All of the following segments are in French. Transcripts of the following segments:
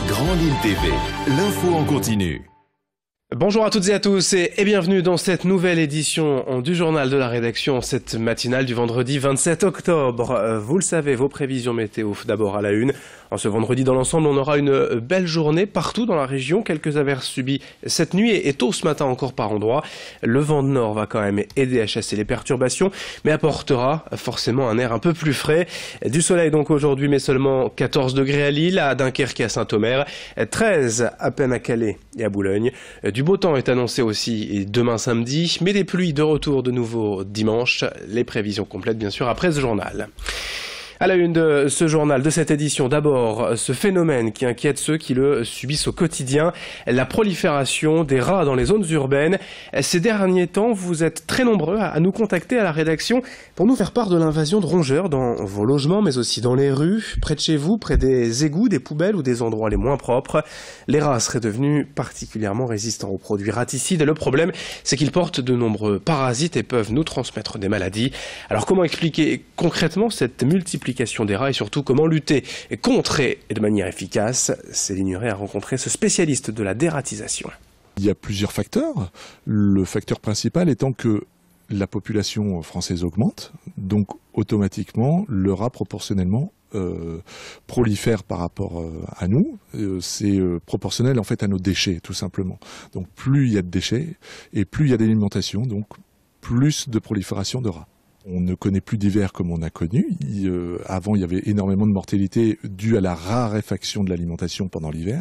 Grand Lille TV, l'info en continu. Bonjour à toutes et à tous et bienvenue dans cette nouvelle édition du journal de la rédaction, cette matinale du vendredi 27 octobre. Vous le savez, vos prévisions météo d'abord à la une. En ce vendredi, dans l'ensemble, on aura une belle journée partout dans la région. Quelques averses subies cette nuit et tôt ce matin encore par endroits. Le vent de nord va quand même aider à chasser les perturbations, mais apportera forcément un air un peu plus frais. Du soleil donc aujourd'hui, mais seulement 14 degrés à Lille, à Dunkerque et à Saint-Omer, 13 à peine à Calais et à Boulogne. Du beau temps est annoncé aussi demain samedi, mais des pluies de retour de nouveau dimanche. Les prévisions complètes bien sûr après ce journal. À la une de ce journal, de cette édition, d'abord ce phénomène qui inquiète ceux qui le subissent au quotidien, la prolifération des rats dans les zones urbaines. Ces derniers temps, vous êtes très nombreux à nous contacter à la rédaction pour nous faire part de l'invasion de rongeurs dans vos logements, mais aussi dans les rues, près de chez vous, près des égouts, des poubelles ou des endroits les moins propres. Les rats seraient devenus particulièrement résistants aux produits raticides et le problème, c'est qu'ils portent de nombreux parasites et peuvent nous transmettre des maladies. Alors comment expliquer concrètement cette multiplication des rats et surtout comment lutter contre et de manière efficace? Céline Huret a rencontré ce spécialiste de la dératisation. Il y a plusieurs facteurs. Le facteur principal étant que la population française augmente, donc automatiquement le rat proportionnellement prolifère par rapport à nous. C'est proportionnel en fait à nos déchets tout simplement. Donc plus il y a de déchets et plus il y a d'alimentation, donc plus de prolifération de rats. On ne connaît plus d'hiver comme on a connu. Avant, il y avait énormément de mortalité due à la raréfaction de l'alimentation pendant l'hiver.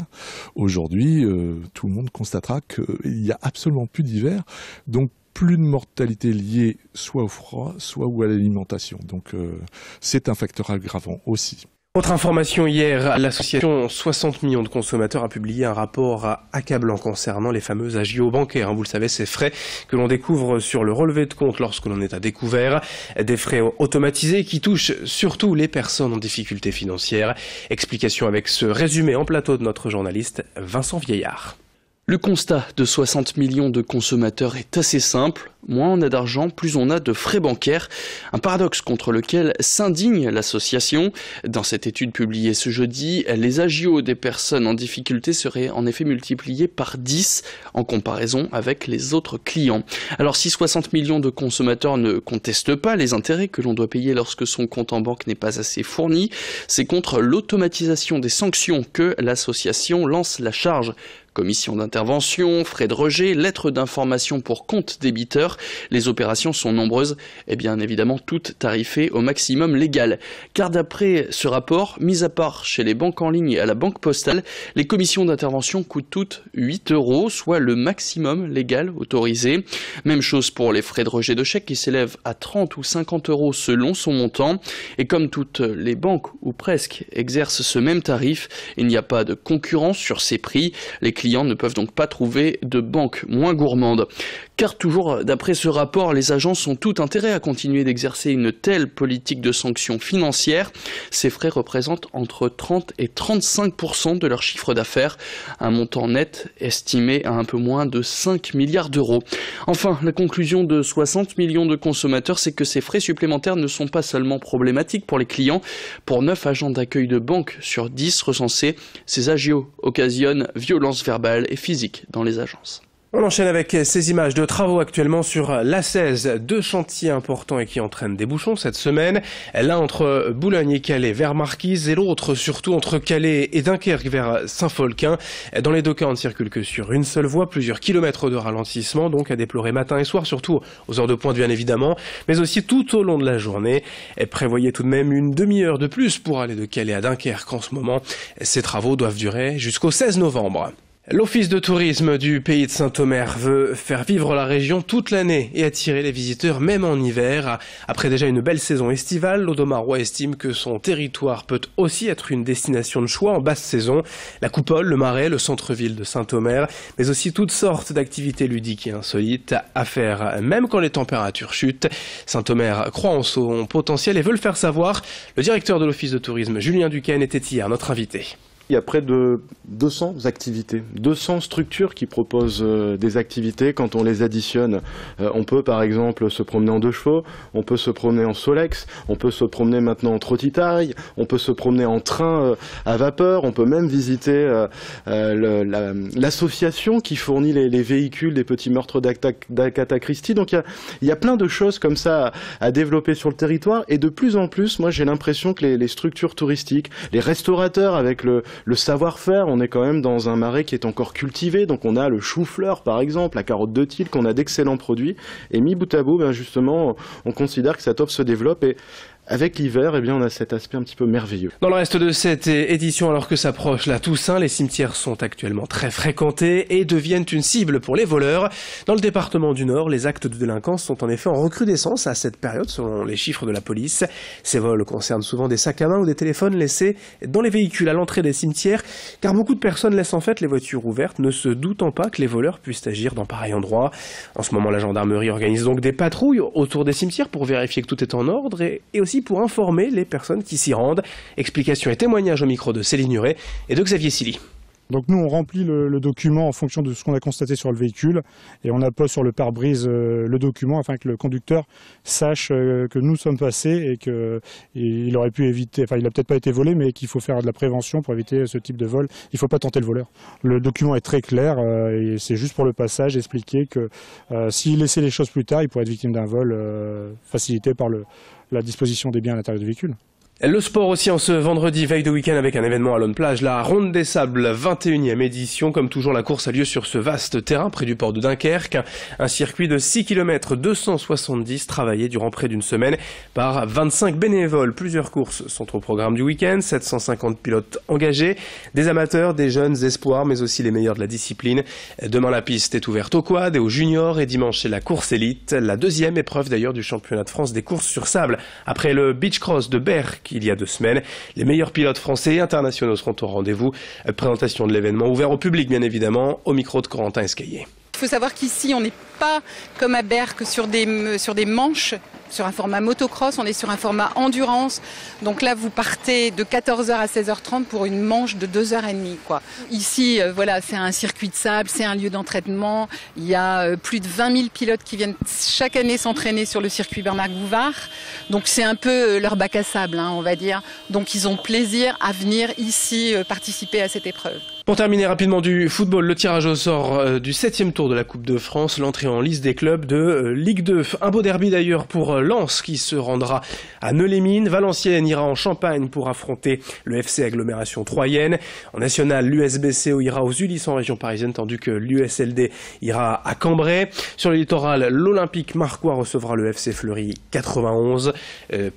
Aujourd'hui, tout le monde constatera qu'il n'y a absolument plus d'hiver. Donc, plus de mortalité liée soit au froid, soit à l'alimentation. Donc, c'est un facteur aggravant aussi. Autre information, hier, l'association 60 millions de consommateurs a publié un rapport accablant concernant les fameux agios bancaires. Vous le savez, ces frais que l'on découvre sur le relevé de compte lorsque l'on est à découvert, des frais automatisés qui touchent surtout les personnes en difficulté financière. Explication avec ce résumé en plateau de notre journaliste Vincent Vieillard. Le constat de 60 millions de consommateurs est assez simple. Moins on a d'argent, plus on a de frais bancaires. Un paradoxe contre lequel s'indigne l'association. Dans cette étude publiée ce jeudi, les agios des personnes en difficulté seraient en effet multipliés par 10 en comparaison avec les autres clients. Alors si 60 millions de consommateurs ne contestent pas les intérêts que l'on doit payer lorsque son compte en banque n'est pas assez fourni, c'est contre l'automatisation des sanctions que l'association lance la charge. Commission d'intervention, frais de rejet, lettres d'information pour compte débiteur. Les opérations sont nombreuses et bien évidemment toutes tarifées au maximum légal. Car d'après ce rapport, mis à part chez les banques en ligne et à la banque postale, les commissions d'intervention coûtent toutes 8 €, soit le maximum légal autorisé. Même chose pour les frais de rejet de chèques qui s'élèvent à 30 ou 50 € selon son montant. Et comme toutes les banques, ou presque, exercent ce même tarif, il n'y a pas de concurrence sur ces prix. Les clients ne peuvent donc pas trouver de banque moins gourmande. Car toujours d'après ce rapport, les agences ont tout intérêt à continuer d'exercer une telle politique de sanctions financières. Ces frais représentent entre 30 et 35% de leur chiffre d'affaires, un montant net estimé à un peu moins de 5 milliards d'euros. Enfin, la conclusion de 60 millions de consommateurs, c'est que ces frais supplémentaires ne sont pas seulement problématiques pour les clients. Pour 9 agents d'accueil de banque sur 10 recensés, ces agios occasionnent violences verbales et physiques dans les agences. On enchaîne avec ces images de travaux actuellement sur l'A16, 2 chantiers importants et qui entraînent des bouchons cette semaine. L'un entre Boulogne et Calais vers Marquise et l'autre surtout entre Calais et Dunkerque vers Saint-Folquin. Dans les deux cas, on ne circule que sur une seule voie, plusieurs kilomètres de ralentissement, donc à déplorer matin et soir, surtout aux heures de pointe bien évidemment, mais aussi tout au long de la journée. Prévoyez tout de même une demi-heure de plus pour aller de Calais à Dunkerque en ce moment. Ces travaux doivent durer jusqu'au 16 novembre. L'Office de tourisme du pays de Saint-Omer veut faire vivre la région toute l'année et attirer les visiteurs même en hiver. Après déjà une belle saison estivale, l'Audomarois estime que son territoire peut aussi être une destination de choix en basse saison. La Coupole, le Marais, le centre-ville de Saint-Omer, mais aussi toutes sortes d'activités ludiques et insolites à faire même quand les températures chutent. Saint-Omer croit en son potentiel et veut le faire savoir. Le directeur de l'Office de tourisme, Julien Duquesne, était hier notre invité. Il y a près de 200 activités, 200 structures qui proposent des activités. Quand on les additionne, on peut par exemple se promener en 2 chevaux, on peut se promener en Solex, on peut se promener maintenant en trotitaille, on peut se promener en train à vapeur, on peut même visiter l'association qui fournit les véhicules des petits meurtres d'Agatha Christie. Donc il y a plein de choses comme ça à développer sur le territoire, et de plus en plus, moi j'ai l'impression que les structures touristiques, les restaurateurs avec le savoir-faire, on est quand même dans un marais qui est encore cultivé, donc on a le chou-fleur par exemple, la carotte de Tilk, on a d'excellents produits, et mis bout à bout, ben justement, on considère que cette offre se développe, et avec l'hiver, eh bien, on a cet aspect un petit peu merveilleux. Dans le reste de cette édition, alors que s'approche la Toussaint, les cimetières sont actuellement très fréquentés et deviennent une cible pour les voleurs. Dans le département du Nord, les actes de délinquance sont en effet en recrudescence à cette période, selon les chiffres de la police. Ces vols concernent souvent des sacs à main ou des téléphones laissés dans les véhicules à l'entrée des cimetières, car beaucoup de personnes laissent en fait les voitures ouvertes, ne se doutant pas que les voleurs puissent agir dans pareil endroit. En ce moment, la gendarmerie organise donc des patrouilles autour des cimetières pour vérifier que tout est en ordre et aussi pour informer les personnes qui s'y rendent. Explications et témoignages au micro de Céline Nuret et de Xavier Silly. Donc nous on remplit le document en fonction de ce qu'on a constaté sur le véhicule et on appose sur le pare-brise le document afin que le conducteur sache que nous sommes passés et qu'il aurait pu éviter, enfin il n'a peut-être pas été volé mais qu'il faut faire de la prévention pour éviter ce type de vol. Il ne faut pas tenter le voleur. Le document est très clair et c'est juste pour le passage expliquer que s'il laissait les choses plus tard, il pourrait être victime d'un vol facilité par la disposition des biens à l'intérieur du véhicule. Le sport aussi en ce vendredi, veille de week-end avec un événement à Lone Plage, la Ronde des Sables, 21e édition. Comme toujours, la course a lieu sur ce vaste terrain près du port de Dunkerque. Un circuit de 6 km 270 travaillé durant près d'une semaine par 25 bénévoles. Plusieurs courses sont au programme du week-end, 750 pilotes engagés, des amateurs, des jeunes espoirs, mais aussi les meilleurs de la discipline. Demain, la piste est ouverte aux quad et aux juniors et dimanche, c'est la course élite, la deuxième épreuve d'ailleurs du championnat de France des courses sur sable. Après le beach cross de Berck, il y a 2 semaines. Les meilleurs pilotes français et internationaux seront au rendez-vous. Présentation de l'événement ouvert au public, bien évidemment, au micro de Corentin Escaillé. Il faut savoir qu'ici, on n'est pas comme à Berck sur des manches, sur un format motocross, on est sur un format endurance. Donc là, vous partez de 14h à 16h30 pour une manche de 2h30, quoi. Ici, voilà, c'est un circuit de sable, c'est un lieu d'entraînement. Il y a plus de 20 000 pilotes qui viennent chaque année s'entraîner sur le circuit Bernard-Gouvard. Donc c'est un peu leur bac à sable, hein, on va dire. Donc ils ont plaisir à venir ici participer à cette épreuve. Pour terminer rapidement du football, le tirage au sort du 7e tour de la Coupe de France, l'entrée en liste des clubs de Ligue 2. Un beau derby d'ailleurs pour Lens qui se rendra à Neu-les-Mines. Valenciennes ira en Champagne pour affronter le FC Agglomération Troyenne. En national, l'USBCO ira aux Ulysses en région parisienne tandis que l'USLD ira à Cambrai. Sur le littoral, l'Olympique Marcois recevra le FC Fleury 91.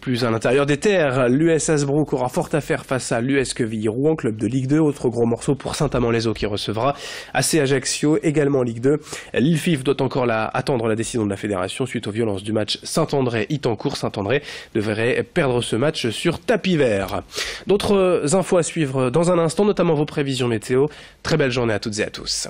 Plus à l'intérieur des terres, l'US Hasbrook aura fort à faire face à l'US Quevilly-Rouen, club de Ligue 2. Autre gros morceau pour Saint-Amand-les-Eaux qui recevra AC Ajaccio, également en Ligue 2. L'ILFIF doit encore attendre la décision de la fédération suite aux violences du match Saint-André-Itancourt. Saint-André devrait perdre ce match sur tapis vert. D'autres infos à suivre dans un instant, notamment vos prévisions météo. Très belle journée à toutes et à tous.